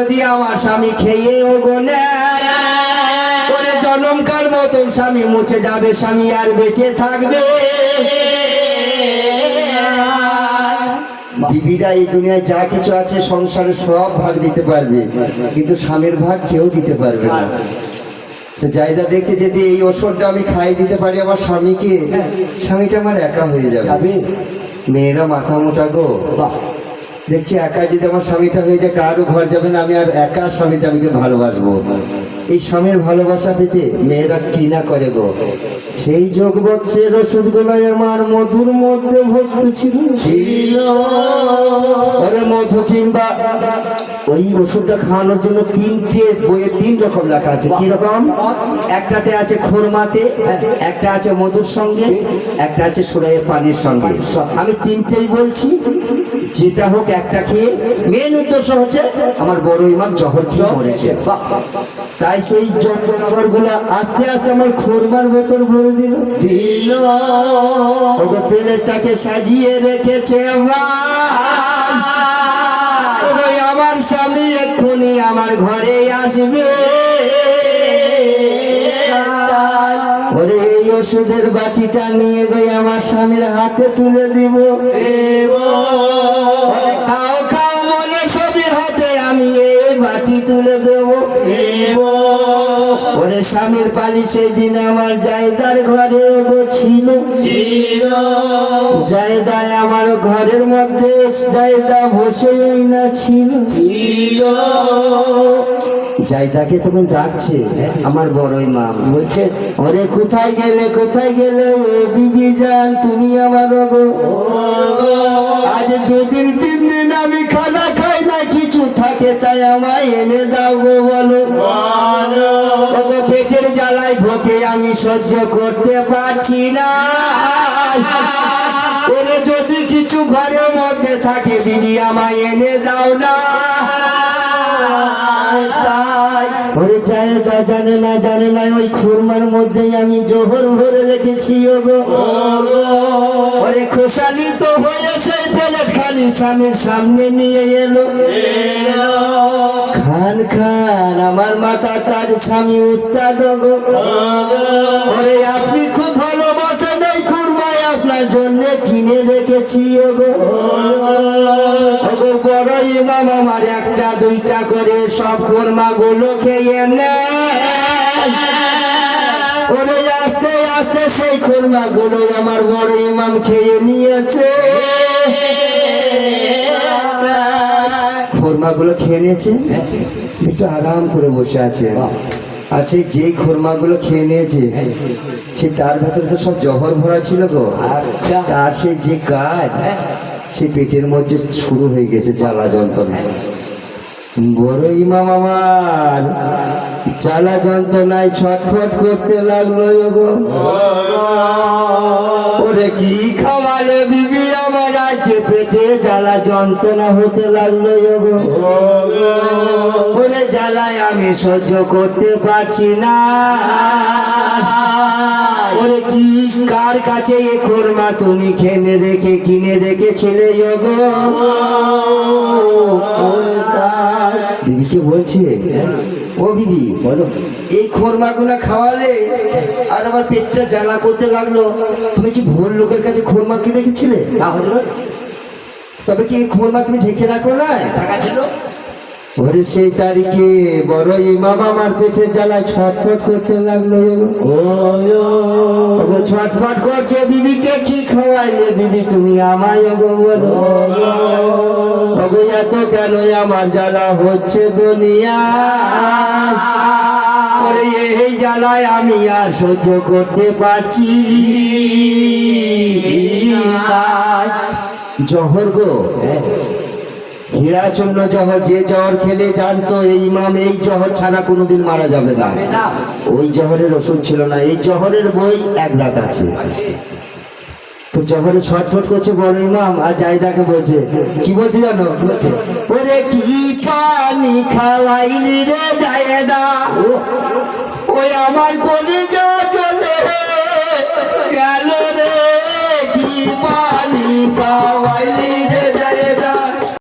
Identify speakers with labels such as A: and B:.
A: যদি আমার স্বামী খেয়ে ও গোনে করে জনমকার মতন স্বামী মুছে যাবে, স্বামী আর বেঁচে থাকবে। বিবিরা এই দুনিয়ায় যা কিছু আছে সংসারে সব ভাগ দিতে পারবে, কিন্তু স্বামীর ভাগ কেউ দিতে পারবে না। তো জায়দা দেখছে যদি এই ওষুধটা আমি খাইয়ে দিতে পারি আমার স্বামীকে, স্বামীটা আমার একা হয়ে যাবে। মেয়েরা মাথা মোটা গো, দেখছি একা যদি আমার স্বামীটা হয়ে যায় কারো ঘর যাবে না, আমি আর একা স্বামীটা আমি ভালোবাসবো। এই স্বামীর ভালোবাসা পেতে মেয়েরা কি না করে গো। সেই যোগ বৎসের ওষুধগুলো আমার মধুর মধ্যে ভর্তি ছিল। ওরে মধু কিংবা ওই ওষুধটা খাওয়ানোর জন্য 3টে বইয়ে 3 রকম লেখা আছে। কি রকম? একটাতে আছে খোরমাতে, একটা আছে মধুর সঙ্গে, একটা আছে সুরাইয়ের পানির সঙ্গে। আমি 3টেই বলছি, যেটা হোক একটা খেয়ে। মেন উদ্দেশ্য হচ্ছে আমার বড় ইমাম জহর খেয়ে মরেছে, তাই সেই জহর গুলা আস্তে আস্তে আমার খোরমার ভেতর ভরে দিল। ওকে প্লেটটাকে সাজিয়ে রেখেছে আমার স্বামী এক্ষুনি আমার ঘরে আসবে। ওরে এই ওষুধের বাটিটা নিয়ে গিয়ে আমার স্বামীর হাতে তুলে দিব। খাও খাও বলে স্বামীর হাতে আমি এই বাটি তুলে দেব। ওরে স্বামীর পালি সেই দিন আমার জায়দার ঘরে ছিল। জায়দায় আমার ঘরের মধ্যে জায়দা বসেই না ছিল। জায়দাকে তুমি ডাকছে আমার বড় ইমাম, বলছে ওরে কোথায় গেলে কোথায় গেলে বিবি জান তুমি আমার গো। আজ 2 দিন 3 দিন আমি খানা খাই না, কিছু থাকে তাই আমায় এনে দাও গো বলো। ওগো পেটের জ্বালায় ভোকে আমি সহ্য করতে পারছি না। ওরে যদি কিছু ঘরের মধ্যে থাকে বিবি আমায় এনে দাও না। ওরে জায়গা জানে না ওই খুরমার মধ্যেই আমি জোহর ভরে রেখেছি। ওগো ওরে খোসালি তো হয়ে সেই প্লেট খানি স্বামীর সামনে নিয়ে এলো। খান খান আমার মাথা তার স্বামী উস্তাদ গো। ওরে আপনি খুব ভালোবাসেন এই খুরমায় আপনার জন্য কিনে রেখেছি। ওগো ওগো বড় ইমাম আমার 1টা 2টা করে সব খুরমা গুলো খেয়ে নেয়। ওরে আস্তে আস্তে সেই খুরমা গুলো আমার বড় ইমাম খেয়ে নিয়েছে। খুরমাগুলো খেয়ে নিয়েছে, একটু আরাম করে বসে আছে। আর সেই যেই খুরমাগুলো খেয়ে নিয়েছে সে তার ভেতরে তো সব জহর ভরা ছিল গো। তার সেই যে কাজ সে পেটের মধ্যে শুরু হয়ে গেছে জ্বালা যন্ত্রণা। বড় ইমাম আমার জ্বালা যন্ত্রণায় ছটফট করতে লাগলো। গো ওরে কি খাওয়ালে বিবি আমার আজকে পেটে জ্বালা যন্ত্রণা হতে লাগলো। গো ওরে জ্বালায় আমি সহ্য করতে পারছি না। ওরে কি কার কাছে এ খুরমা তুমি কিনে রেখেছিলে? গো বিবিকে বলছে ও বিবি বলো, এই খোরমাগুলা খাওয়ালে আর আমার পেটটা জ্বালা করতে লাগলো, তুমি কি ভুল লোকের কাছে খোরমা কিনে রেখেছিলে? তবে কি এই খোরমা তুমি ঢেকে রাখো না? ওরে সেই তারিখে বড় ইমাম আমার পেটে জ্বালায় ছটফট করতে লাগলো। ছটফট করছে বিবিকে কি খাওয়াইলে বিবি তুমি আমায় বলো। এত কেন আমার জ্বালা হচ্ছে দুনিয়া? এই জ্বালায় আমি আর সহ্য করতে পারছি। জহর গো, হীরাচন্ন জহর, যে জহর খেলে জানতো এই ইমাম এই জহর ছাড়া কোনোদিন মারা যাবে না। ওই জহরের ওষুধ ছিল না, এই জহরের বই 1 রাত আছে। তো জহরে ছটফট করছে বড় ইমাম আর জায়দাকে বলছে, কি বলছে জানো? ওরে কি পানি খাওয়াইলি রে জায়দা, ওই আমার কলিজা চলে গেল রে। কি পানি খাওয়াইলি